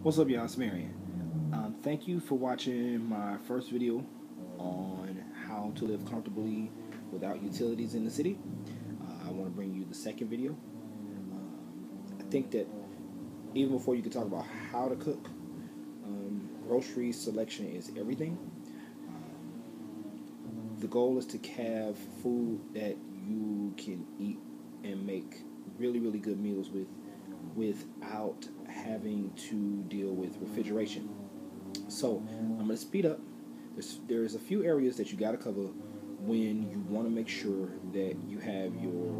What's up, y'all? It's Marion. Thank you for watching my first video on how to live comfortably without utilities in the city. I want to bring you the second video. I think that even before you can talk about how to cook, grocery selection is everything. The goal is to have food that you can eat and make really, really good meals with without having to deal with refrigeration. So I'm going to speed up. There's a few areas that you got to cover when you want to make sure that you have your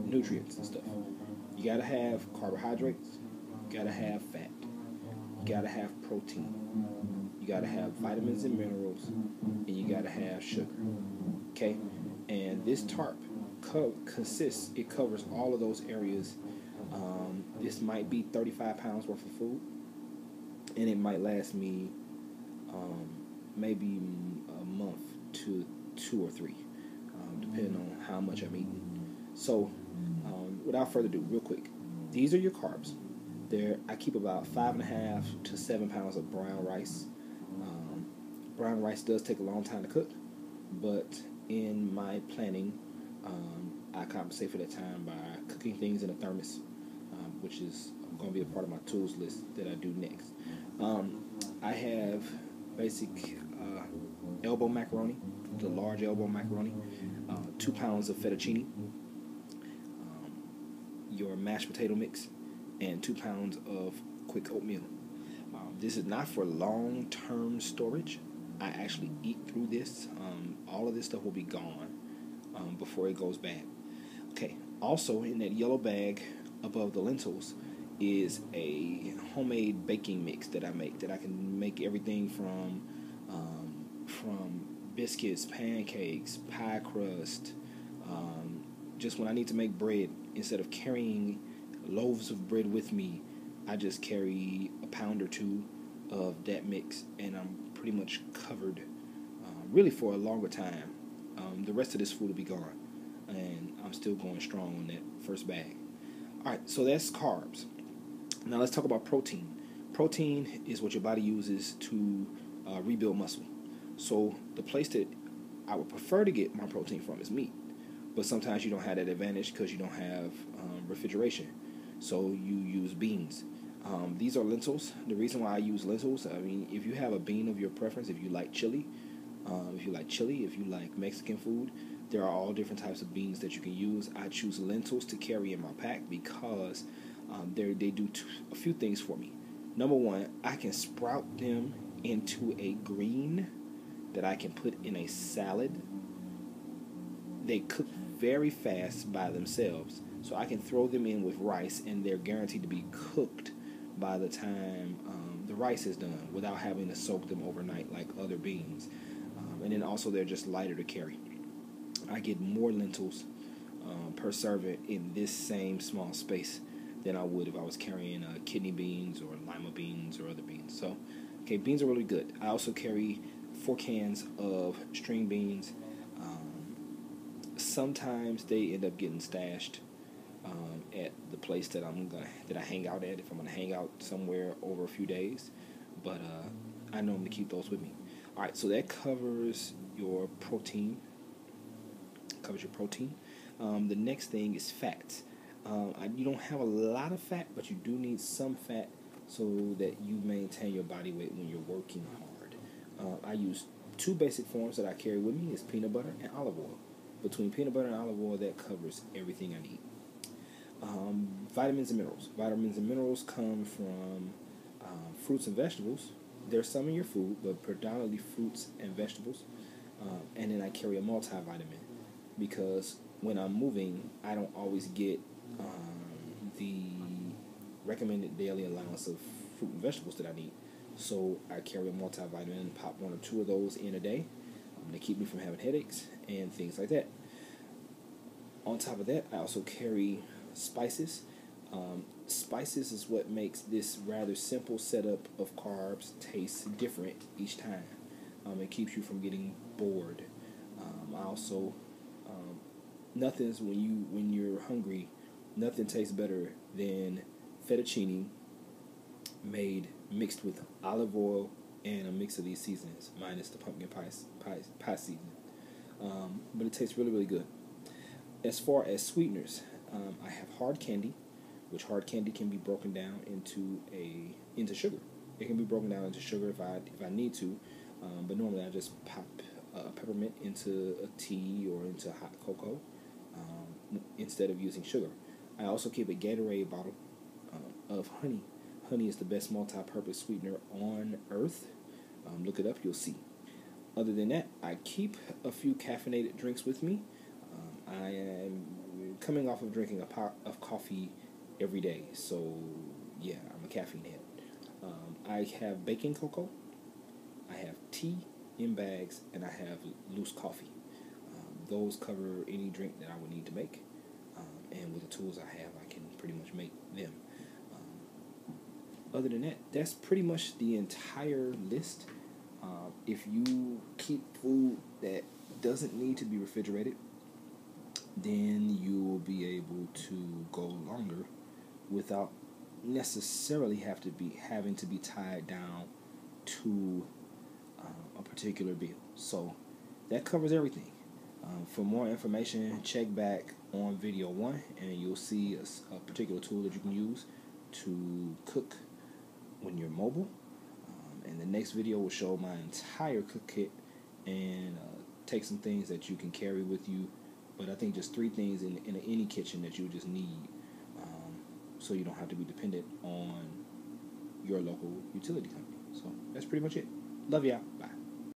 nutrients and stuff. You got to have carbohydrates, you got to have fat, you got to have protein, you got to have vitamins and minerals, and you got to have sugar. Okay? And this tarp it covers all of those areas. This might be 35 pounds worth of food, and it might last me maybe a month to 2 or 3, depending on how much I'm eating. So, without further ado, real quick, these are your carbs. I keep about 5.5 to 7 pounds of brown rice. Brown rice does take a long time to cook, but in my planning, I compensate for that time by cooking things in a thermos, which is going to be a part of my tools list that I do next. I have basic elbow macaroni, the large elbow macaroni, 2 pounds of fettuccine, your mashed potato mix, and 2 pounds of quick oatmeal. This is not for long-term storage. I actually eat through this. All of this stuff will be gone before it goes bad. Okay, also in that yellow bag above the lentils is a homemade baking mix that I make, that I can make everything from biscuits, pancakes, pie crust. Just when I need to make bread, instead of carrying loaves of bread with me, I just carry a pound or two of that mix, and I'm pretty much covered really for a longer time. The rest of this food will be gone, and I'm still going strong on that first bag. Alright, so that's carbs. Now let's talk about protein. Protein is what your body uses to rebuild muscle. So the place that I would prefer to get my protein from is meat. But sometimes you don't have that advantage because you don't have refrigeration. So you use beans. These are lentils. The reason why I use lentils, I mean, if you have a bean of your preference, if you like chili, if you like Mexican food, there are all different types of beans that you can use. I choose lentils to carry in my pack because they do a few things for me. Number one, I can sprout them into a green that I can put in a salad. They cook very fast by themselves, so I can throw them in with rice, and they're guaranteed to be cooked by the time the rice is done without having to soak them overnight like other beans. And then also they're just lighter to carry. I get more lentils per serving in this same small space than I would if I was carrying kidney beans or lima beans or other beans. So, okay, beans are really good. I also carry 4 cans of string beans. Sometimes they end up getting stashed at the place that I hang out at, if I'm gonna hang out somewhere over a few days. But I normally keep those with me. All right, so that covers your protein. The next thing is fats. You don't have a lot of fat, but you do need some fat so that you maintain your body weight when you're working hard. I use 2 basic forms that I carry with me. Is peanut butter and olive oil. Between peanut butter and olive oil, that covers everything I need. Vitamins and minerals. Vitamins and minerals come from fruits and vegetables. There's some in your food, but predominantly fruits and vegetables. And then I carry a multivitamin because when I'm moving, I don't always get the recommended daily allowance of fruit and vegetables that I need. So I carry a multivitamin and pop 1 or 2 of those in a day to keep me from having headaches and things like that. On top of that, I also carry spices. Spices is what makes this rather simple setup of carbs taste different each time. It keeps you from getting bored. I also, when you're hungry, nothing tastes better than fettuccine mixed with olive oil and a mix of these seasonings, minus the pumpkin pie seasoning. But it tastes really, really good. As far as sweeteners, I have hard candy, which hard candy can be broken down into sugar. It can be broken down into sugar if I need to, but normally I just pop peppermint into a tea or into hot cocoa instead of using sugar. I also keep a Gatorade bottle of honey. Honey is the best multi-purpose sweetener on earth. Look it up, you'll see. Other than that, I keep a few caffeinated drinks with me. I am coming off of drinking a pot of coffee every day, so yeah, I'm a caffeine head. I have baking cocoa, I have tea in bags, and I have loose coffee. Those cover any drink that I would need to make, and with the tools I have, I can pretty much make them. Other than that, that's pretty much the entire list. If you keep food that doesn't need to be refrigerated, then you will be able to go longer without necessarily having to be tied down to a particular bill. So that covers everything. For more information, check back on video 1, and you'll see a particular tool that you can use to cook when you're mobile. And the next video will show my entire cook kit and take some things that you can carry with you. But I think just 3 things in any kitchen that you just need, so you don't have to be dependent on your local utility company. So that's pretty much it. Love y'all. Bye.